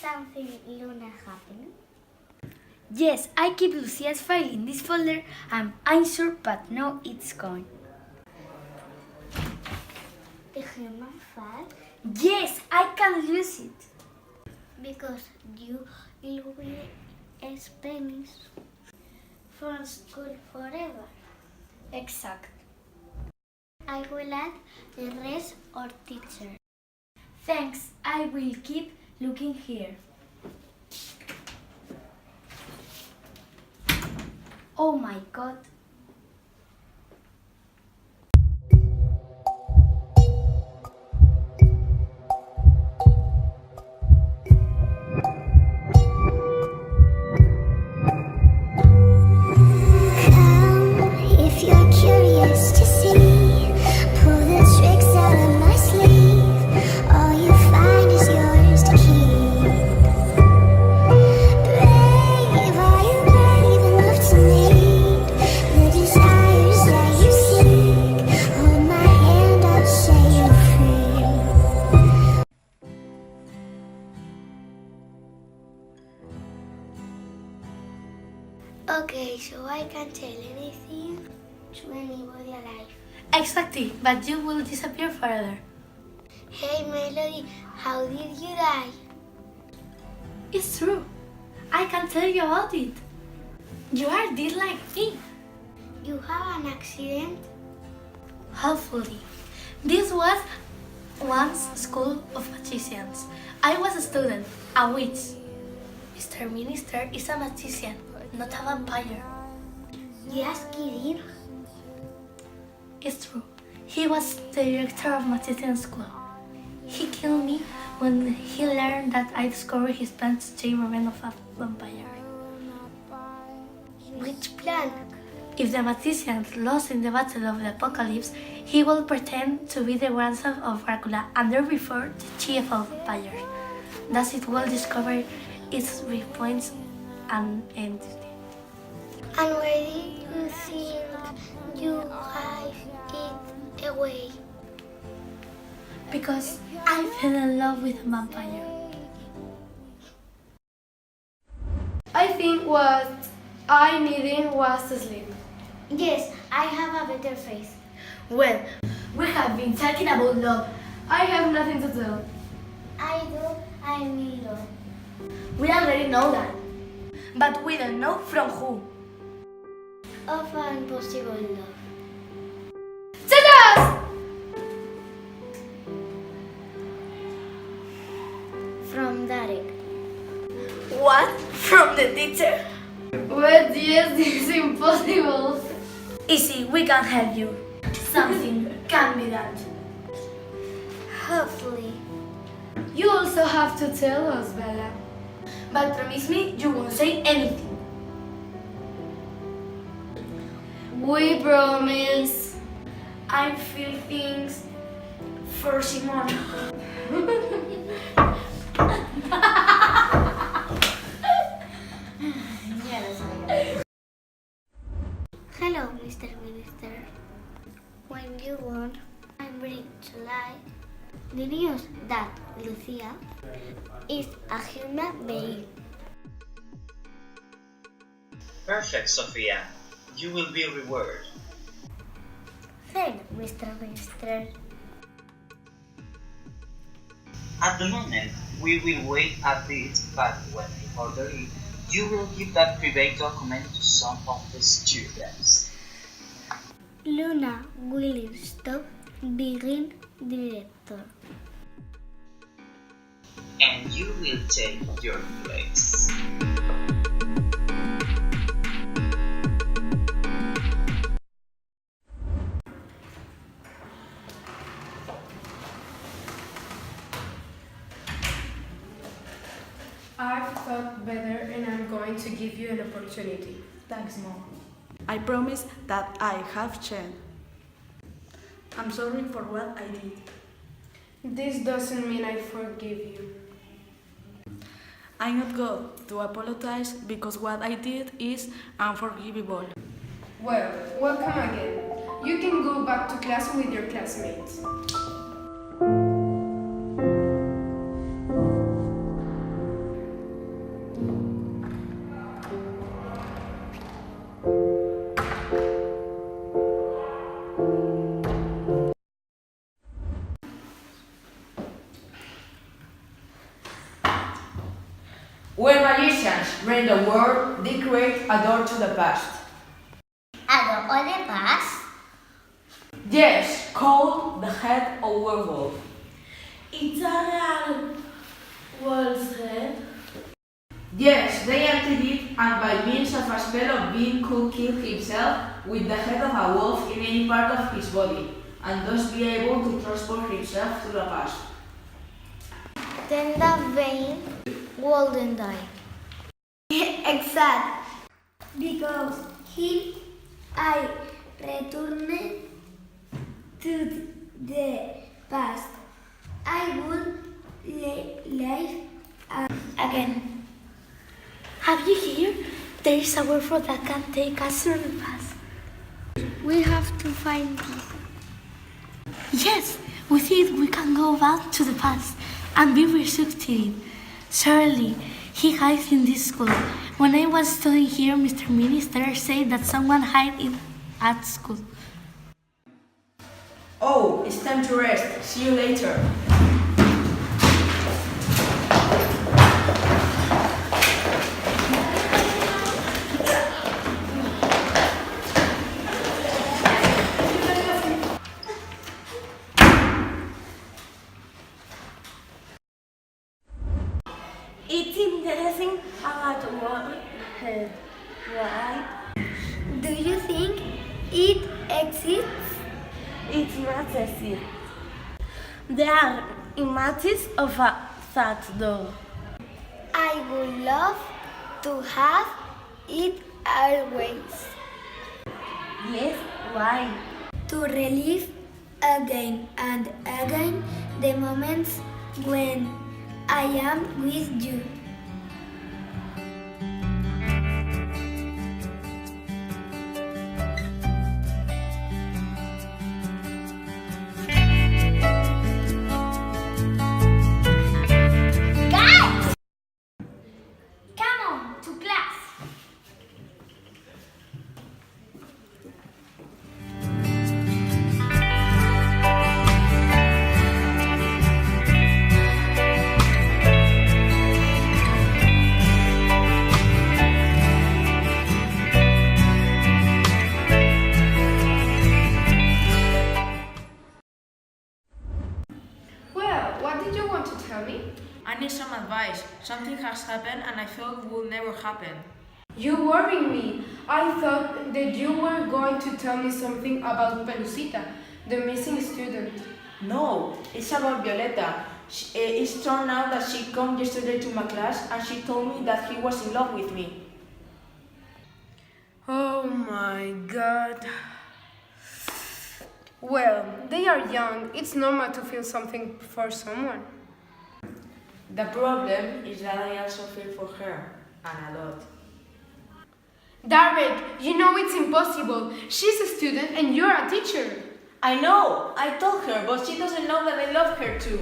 something Luna happening? Yes, I keep Lucia's file in this folder. I'm unsure, but now it's gone. The human file? Yes, I can use it. Because you will be Spanish from school forever. Exact. I will add the rest or teacher. Thanks, I will keep looking here. Oh my god. If you're curious to see, pull the tricks out of my sleeve. All you find is yours to keep. Brave, are you brave enough to meet the desires that you seek? Hold my hand, I'll set you free. Okay, so I can't tell anything to anybody alive. Exactly, but you will disappear forever. Hey Melody, how did you die? It's true. I can tell you about it. You are dead like me. You have an accident? Hopefully. This was once a school of magicians. I was a student, a witch. Mr. Minister is a magician, not a vampire. Just kidding. It's true. He was the director of magician school. He killed me when he learned that I discovered his plan to take revenge of a vampire. Which plan? If the magicians lost in the battle of the apocalypse, he will pretend to be the grandson of Dracula and therefore the chief of vampires. Thus it will discover its weak points and entity. And where did you think you hide it away? Because I fell in love with a vampire. I think what I needed was to sleep. Yes, I have a better face. Well, we have been talking about love. I have nothing to tell. I need love. We already know that. But we don't know from who. Of an impossible love. Checkers! From Darek. What? From the teacher? But yes, this is impossible. Easy, we can help you. Something can be done. Hopefully. You also have to tell us, Bella. But promise me you won't say anything. We promise. I feel things for Simon. Hello, Mr. Minister. When you want, I bring to light the news that Lucia is a human being. Perfect, Sophia. You will be rewarded. Thank Mr. Minister. At the moment, we will wait a bit, but when I order it, you will give that private document to some of the students. Luna will stop being director. And you will take your place. I've thought better and I'm going to give you an opportunity. Thanks, Mom. I promise that I have changed. I'm sorry for what I did. This doesn't mean I forgive you. I'm not going to apologize because what I did is unforgivable. Well, welcome again. You can go back to class with your classmates. When magicians read the world, they create a door to the past. A door of the past? Yes, called the head of werewolf. It's a real wolf's head. Yes, they emptied it, and by means of a spell of being could kill himself with the head of a wolf in any part of his body, and thus be able to transport himself to the past. Then the vein wouldn't die. Exact. Because I returned to the past, I would live again. Have you heard? There is a werewolf that can take us through the past. We have to find it. Yes, with it we can go back to the past and be resuscitated. Surely, he hides in this school. When I was studying here, Mr. Minister said that someone hid it at school. Oh, it's time to rest. See you later. It's interesting about warhead, right? Do you think it exists? It's not exist. There are images of that door. I would love to have it always. Yes, why? To relive again and again the moments when I am with you. Guys! Come on to class. Well, what did you want to tell me? I need some advice. Something has happened and I thought it would never happen. You worry me. I thought that you were going to tell me something about Pelusita, the missing student. No, it's about Violeta. It's turned out that she came yesterday to my class and she told me that he was in love with me. Oh my god. Well, they are young. It's normal to feel something for someone. The problem is that I also feel for her, and a lot. Darek, you know it's impossible. She's a student and you're a teacher. I know, I told her, but she doesn't know that I love her too.